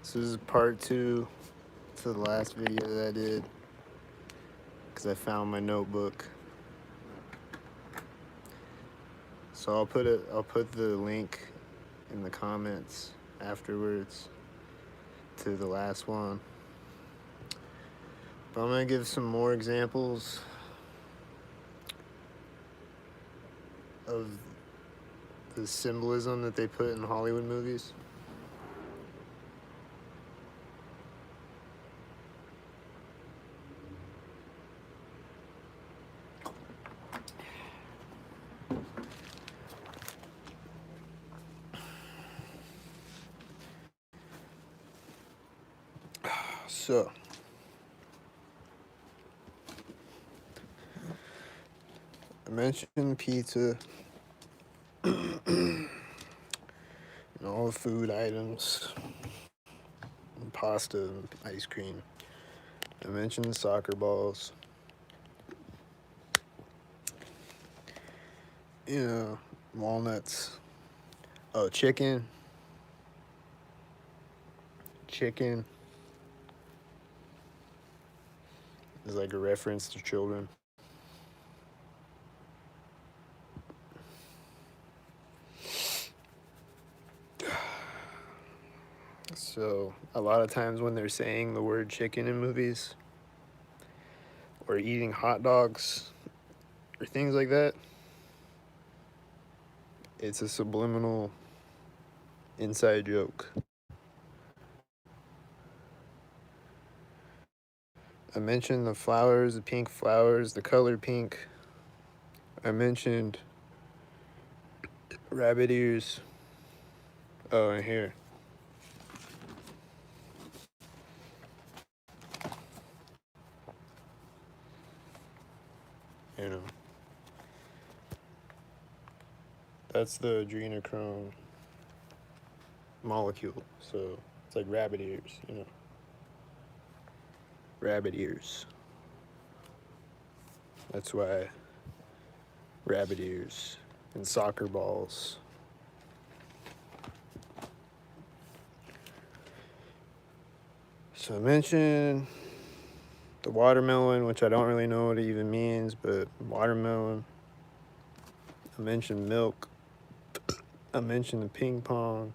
This is part two to the last video that I did because I found my notebook. So I'll put the link in the comments afterwards to the last one. But I'm gonna give some more examples of the symbolism that they put in Hollywood movies. So, I mentioned pizza and all the food items, and pasta and ice cream. I mentioned soccer balls. Walnuts. Oh, chicken. Chicken is like a reference to children. So, a lot of times when they're saying the word chicken in movies or eating hot dogs or things like that, it's a subliminal inside joke. I mentioned the flowers, the pink flowers, the color pink. I mentioned rabbit ears. Oh, and here. You know, that's the adrenochrome molecule. So it's like rabbit ears, rabbit ears. That's why rabbit ears and soccer balls. So I mentioned the watermelon, which I don't really know what it even means, but watermelon. I mentioned milk. I mentioned the ping pong.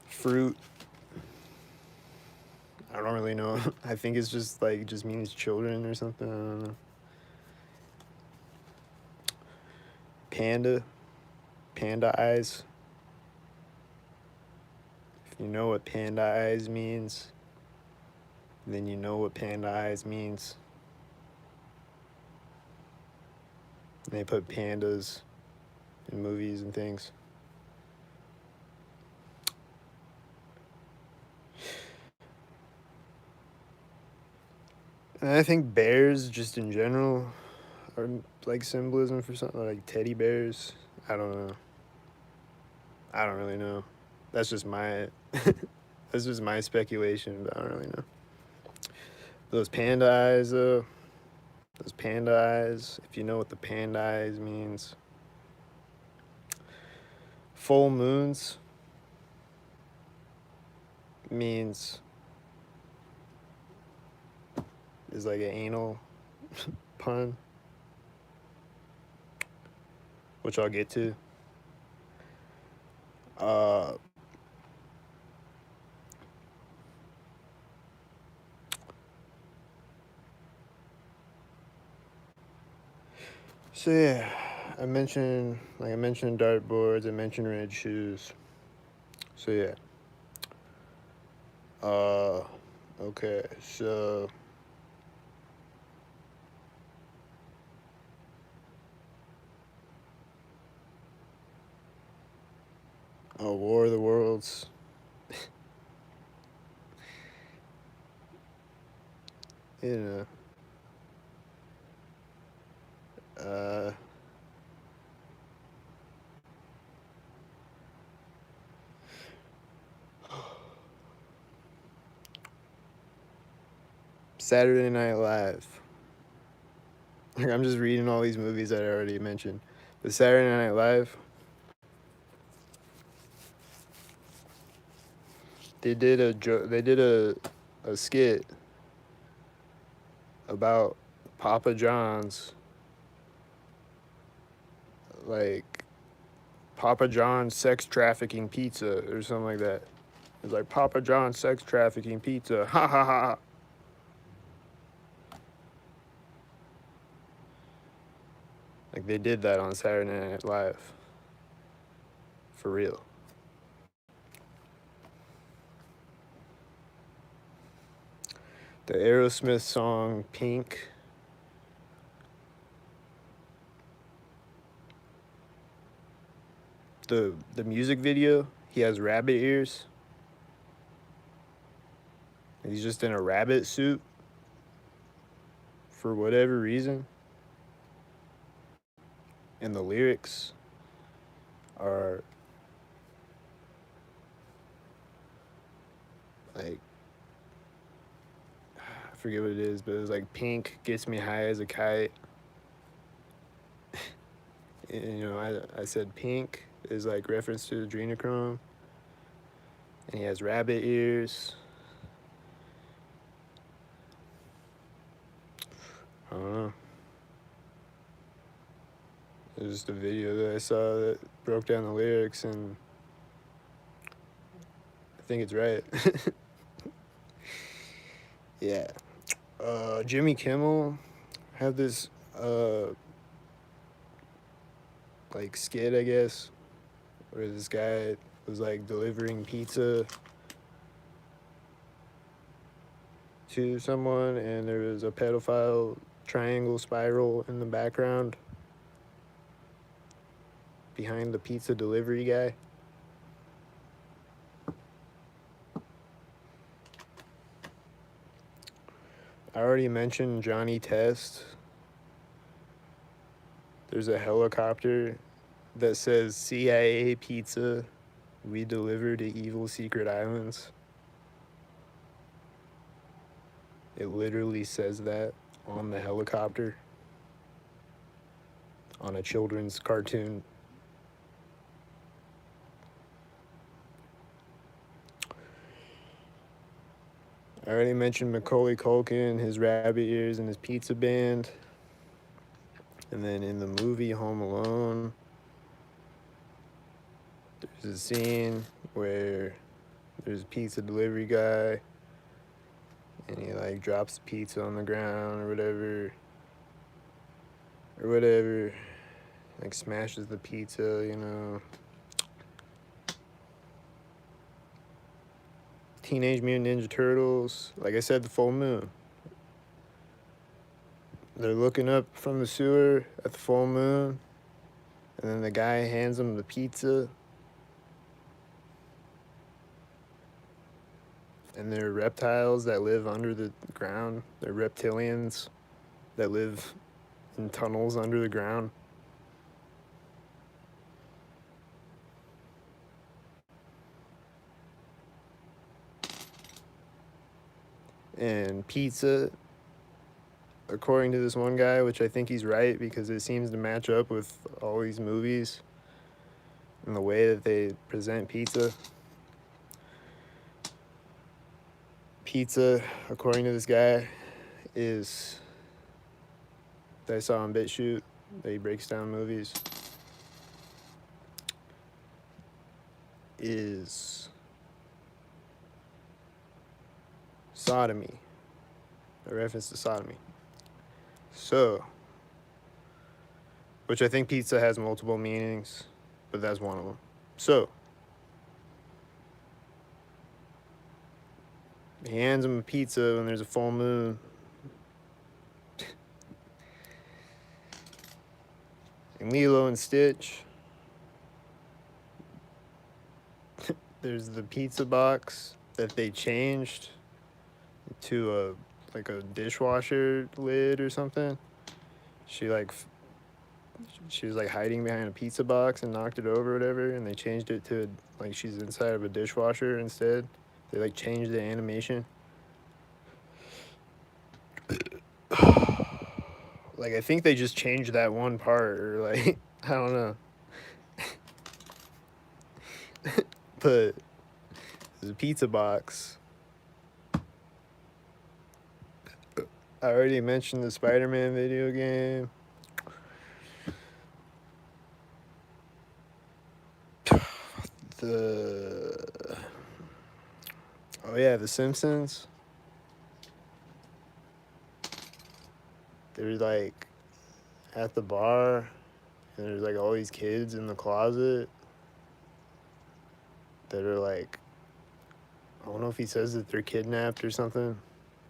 Fruit. I don't really know. I think it's just like, it just means children or something. I don't know. Panda. Panda eyes. If you know what panda eyes means, then you know what panda eyes means. They put pandas in movies and things. And I think bears, just in general, are like symbolism for something, like teddy bears. I don't know. I don't really know. That's just my that's just my speculation, but I don't really know. Those panda eyes, though. Those panda eyes. If you know what the panda eyes means. Full moons means is like an anal pun, which I'll get to. So yeah, I mentioned dartboards. I mentioned red shoes. So yeah. Okay. So War of the Worlds. you know. Saturday Night Live. Like, I'm just reading all these movies that I already mentioned. The Saturday Night Live. they did a skit about Papa John's, like Papa John's sex trafficking pizza or something like that. It's like Papa John's sex trafficking pizza. Ha ha ha. Like they did that on Saturday Night Live. For real. The Aerosmith song Pink. The music video, he has rabbit ears. And he's just in a rabbit suit for whatever reason. And the lyrics are like, I forget what it is, but it's like pink gets me high as a kite. And, you know, I said pink is like reference to adrenochrome. And he has rabbit ears. I don't know. It was just a video that I saw that broke down the lyrics, and I think it's right. Yeah. Jimmy Kimmel had this like skit, I guess, where this guy was like delivering pizza to someone, and there was a pedophile triangle spiral in the background behind the pizza delivery guy. I already mentioned Johnny Test. There's a helicopter that says CIA pizza, we deliver to evil secret islands. It literally says that on the helicopter on a children's cartoon. I already mentioned Macaulay Culkin, his rabbit ears, and his pizza band. And then in the movie Home Alone, there's a scene where there's a pizza delivery guy, and he like drops the pizza on the ground or whatever, like smashes the pizza, you know. Teenage Mutant Ninja Turtles, like I said, the full moon. They're looking up from the sewer at the full moon, and then the guy hands them the pizza. And they're reptiles that live under the ground. They're reptilians that live in tunnels under the ground. And pizza, according to this one guy, which I think he's right because it seems to match up with all these movies and the way that they present pizza. Pizza, according to this guy, is, that I saw on BitChute, that he breaks down movies, is sodomy, a reference to sodomy. So, which I think pizza has multiple meanings, but that's one of them. So, he hands him a pizza when there's a full moon. In Lilo and Stitch, there's the pizza box that they changed to a dishwasher lid or something. She was like hiding behind a pizza box and knocked it over or whatever, and they changed it to like she's inside of a dishwasher instead. They like changed the animation. Like I think they just changed that one part, or like I don't know. But There's a pizza box. I already mentioned the Spider-Man video game. The Oh yeah, The Simpsons. They're like at the bar, and there's like all these kids in the closet that are like, I don't know if he says that they're kidnapped or something.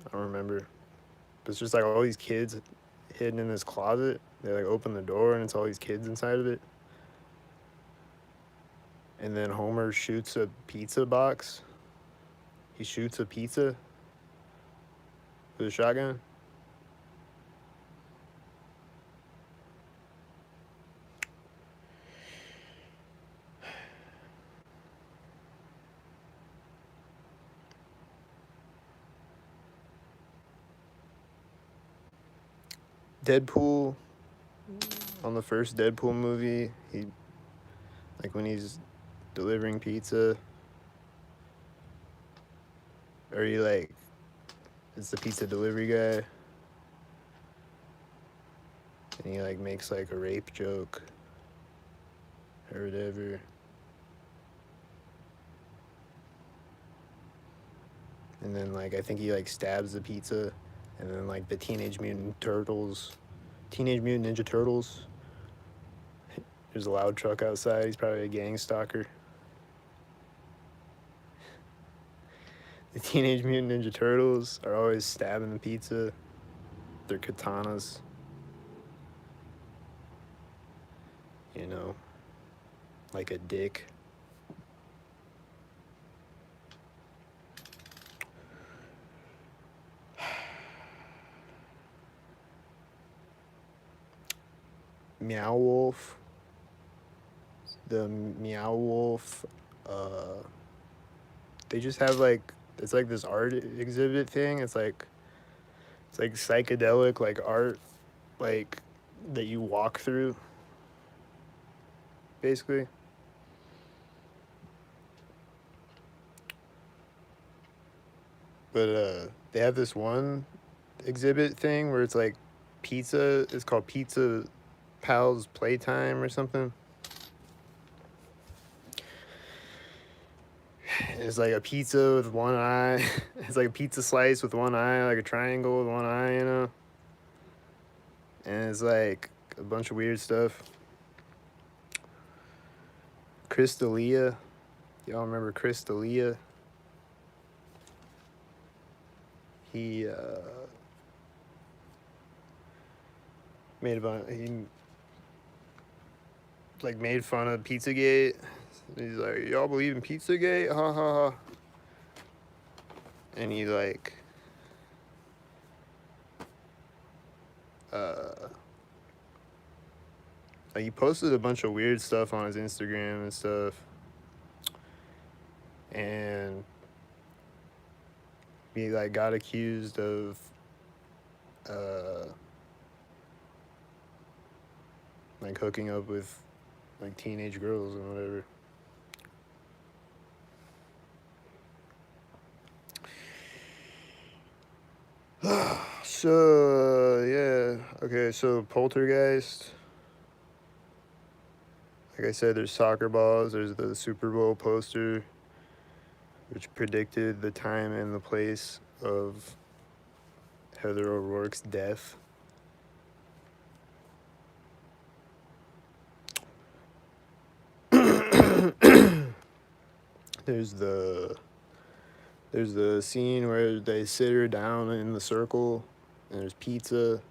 I don't remember. But it's just like all these kids hidden in this closet. They like open the door and it's all these kids inside of it. And then Homer shoots a pizza box. He shoots a pizza with a shotgun. Deadpool, on the first Deadpool movie, he, like when he's delivering pizza, or he like, it's the pizza delivery guy, and he like makes like a rape joke or whatever. And then like I think he like stabs the pizza, and then like the Teenage Mutant Ninja Turtles. There's a loud truck outside. He's probably a gang stalker. The Teenage Mutant Ninja Turtles are always stabbing the pizza. Their katanas. You know, like a dick. Meow Wolf. The Meow Wolf. They just have like, it's like this art exhibit thing. It's like psychedelic like art, like that you walk through. Basically. But they have this one exhibit thing where it's like pizza. It's called Pizza Pals Playtime or something. It's like a pizza with one eye. It's like a pizza slice with one eye, like a triangle with one eye, you know? And it's like a bunch of weird stuff. Chris D'Elia. Y'all remember Chris D'Elia? He made fun of Pizzagate. He's like, y'all believe in Pizzagate? Ha ha ha. And he like he posted a bunch of weird stuff on his Instagram and stuff. And he like got accused of like hooking up with like teenage girls and whatever. So yeah, okay, so Poltergeist. Like I said, there's soccer balls, there's the Super Bowl poster, which predicted the time and the place of Heather O'Rourke's death. There's the scene where they sit her down in the circle and there's pizza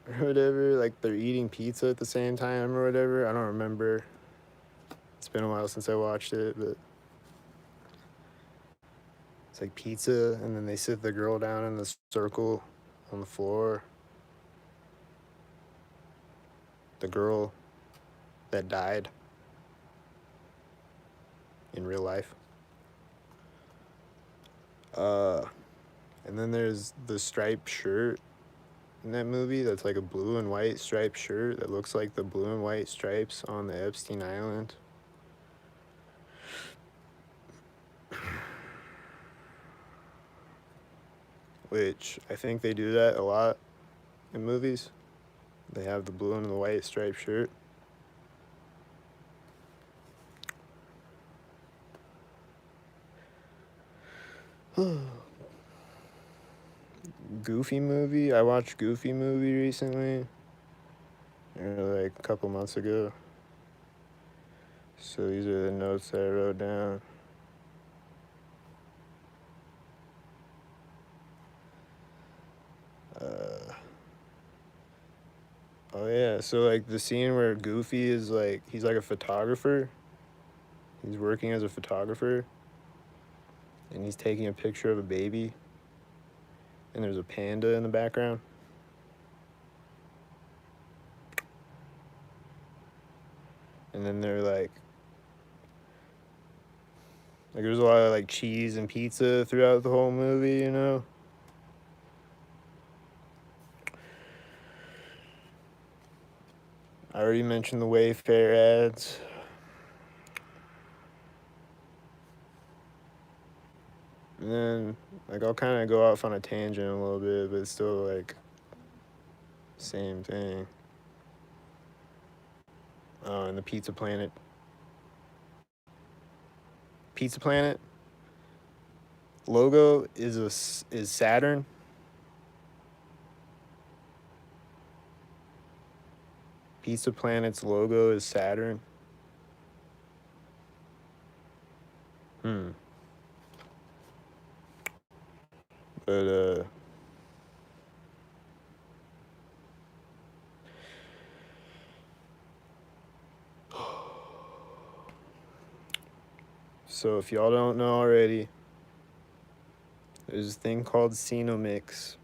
or whatever, like they're eating pizza at the same time or whatever. I don't remember. It's been a while since I watched it, but it's like pizza, and then they sit the girl down in the circle on the floor. The girl that died in real life. And then there's the striped shirt in that movie that's like a blue and white striped shirt that looks like the blue and white stripes on the Epstein Island. which I think they do that a lot in movies. They have the blue and the white striped shirt. Goofy movie. I watched Goofy movie recently, like a couple months ago. So these are the notes that I wrote down. Oh yeah, so like the scene where Goofy is like, he's like a photographer. He's working as a photographer. And he's taking a picture of a baby. And there's a panda in the background. And then they're like there's a lot of like cheese and pizza throughout the whole movie, you know? I already mentioned the Wayfair ads. And then, like, I'll kind of go off on a tangent a little bit, but it's still, like, same thing. Oh, and the Pizza Planet. Pizza Planet logo is Saturn. Pizza Planet's logo is Saturn. But, so if y'all don't know already, there's this thing called Xenomix.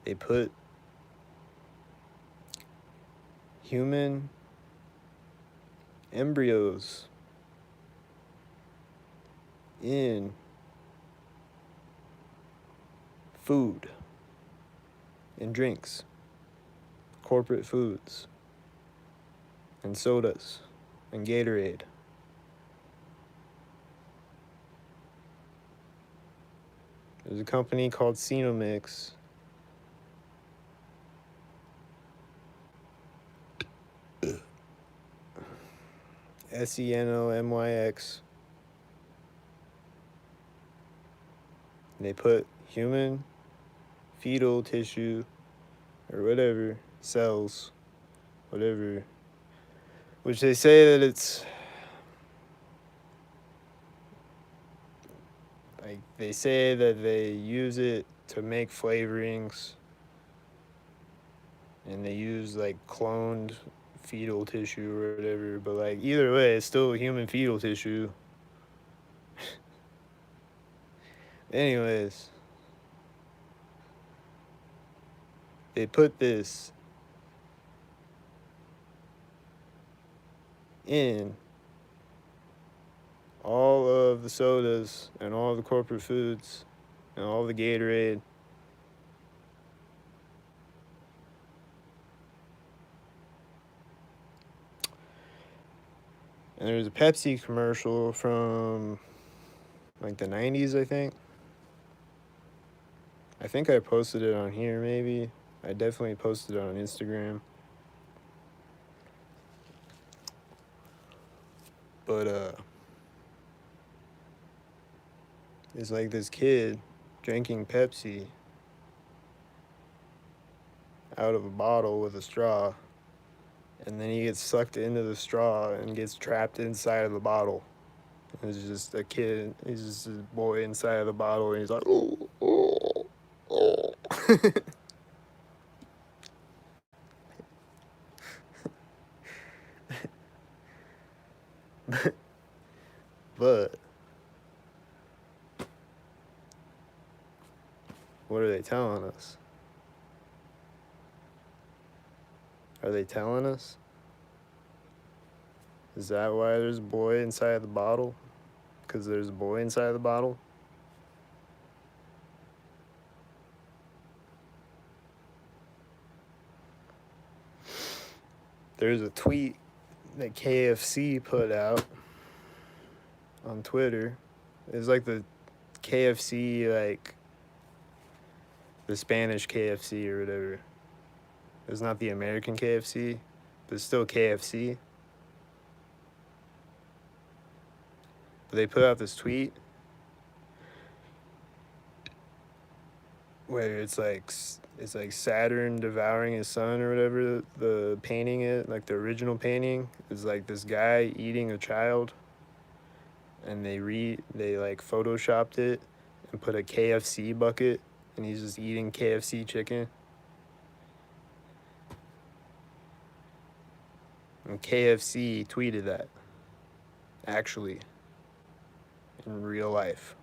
They put human embryos in food and drinks, corporate foods and sodas and Gatorade. There's a company called Xenomix. Xenomyx. They put human fetal tissue or whatever, cells, whatever, which they say that it's like, they say that they use it to make flavorings, and they use like cloned fetal tissue or whatever, but like either way, it's still human fetal tissue. Anyways, they put this in all of the sodas and all the corporate foods and all the Gatorade. And there's a Pepsi commercial from like the 90s, I think. I think I posted it on here, maybe. I definitely posted it on Instagram. But, it's like this kid drinking Pepsi out of a bottle with a straw, and then he gets sucked into the straw and gets trapped inside of the bottle. It's just a kid, he's just a boy inside of the bottle, and he's like, oh, oh, oh. But what are they telling us? Are they telling us? Is that why there's a boy inside the bottle? Because there's a boy inside the bottle? There's a tweet that KFC put out on Twitter. It's like the KFC, like the Spanish KFC or whatever. It's not the American KFC, but it's still KFC. But they put out this tweet where it's like Saturn devouring his son or whatever. The painting, it like the original painting is like this guy eating a child, and they like photoshopped it and put a KFC bucket, and he's just eating KFC chicken. And KFC tweeted that, actually, in real life.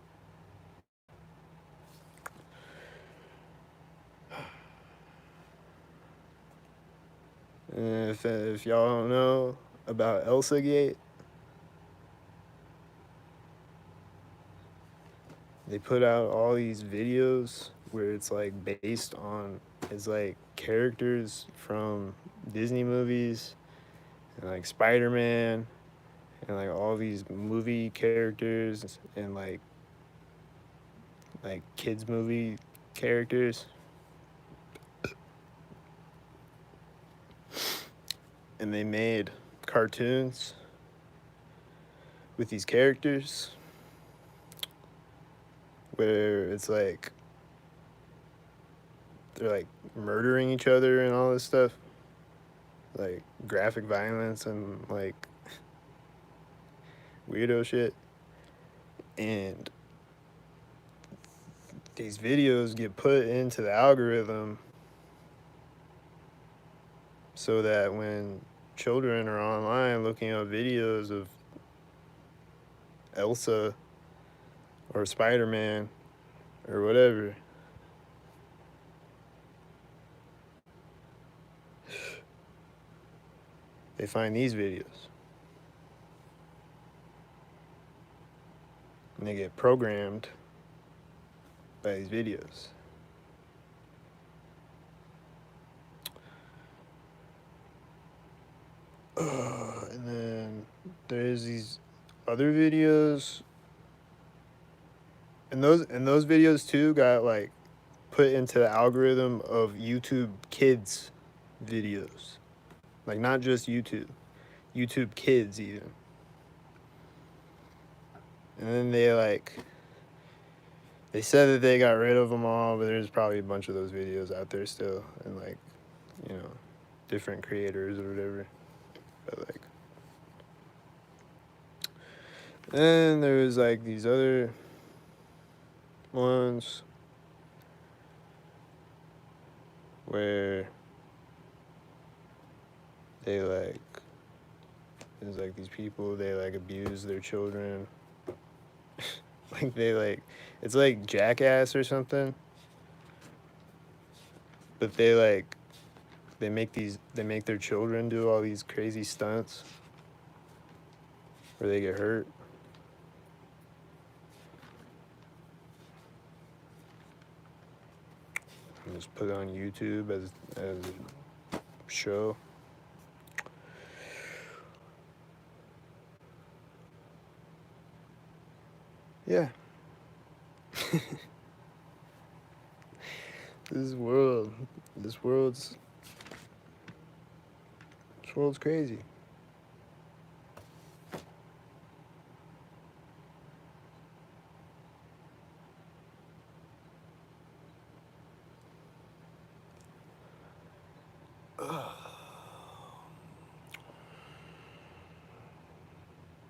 And if y'all don't know about Elsa Gate, they put out all these videos where it's like based on, it's like characters from Disney movies and like Spider-Man and like all these movie characters and like kids movie characters. And they made cartoons with these characters where it's like they're like murdering each other and all this stuff, like graphic violence and like weirdo shit. And these videos get put into the algorithm so that when children are online looking up videos of Elsa or Spider-Man or whatever, they find these videos. And they get programmed by these videos. And then there's these other videos. And those videos too got like put into the algorithm of YouTube Kids videos. Like not just YouTube Kids even. And then they said that they got rid of them all, but there's probably a bunch of those videos out there still, and like, you know, different creators or whatever. But like, then there's like these other ones where they like, there's like these people, they like abuse their children. Like they like, it's like Jackass or something, but they make their children do all these crazy stunts where they get hurt. And just put it on YouTube as a show. Yeah. This world's crazy.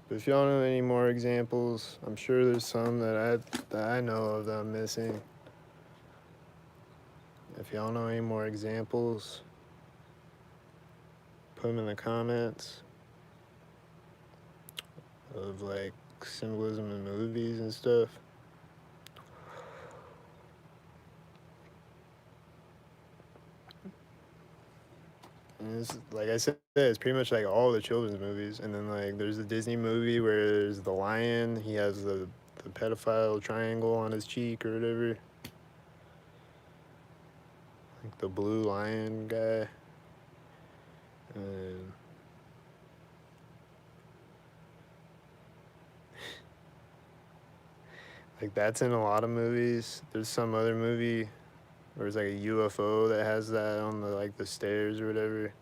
But if y'all know any more examples, I'm sure there's some that I know of that I'm missing. If y'all know any more examples, put them in the comments of like symbolism in movies and stuff. And it's, like I said, it's pretty much like all the children's movies. And then like there's the Disney movie where there's the lion, he has the pedophile triangle on his cheek or whatever. Like the blue lion guy. And Like that's in a lot of movies. There's some other movie where it's like a UFO that has that on the like the stairs or whatever.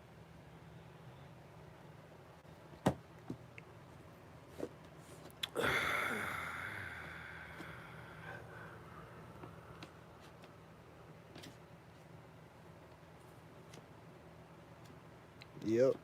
Yep.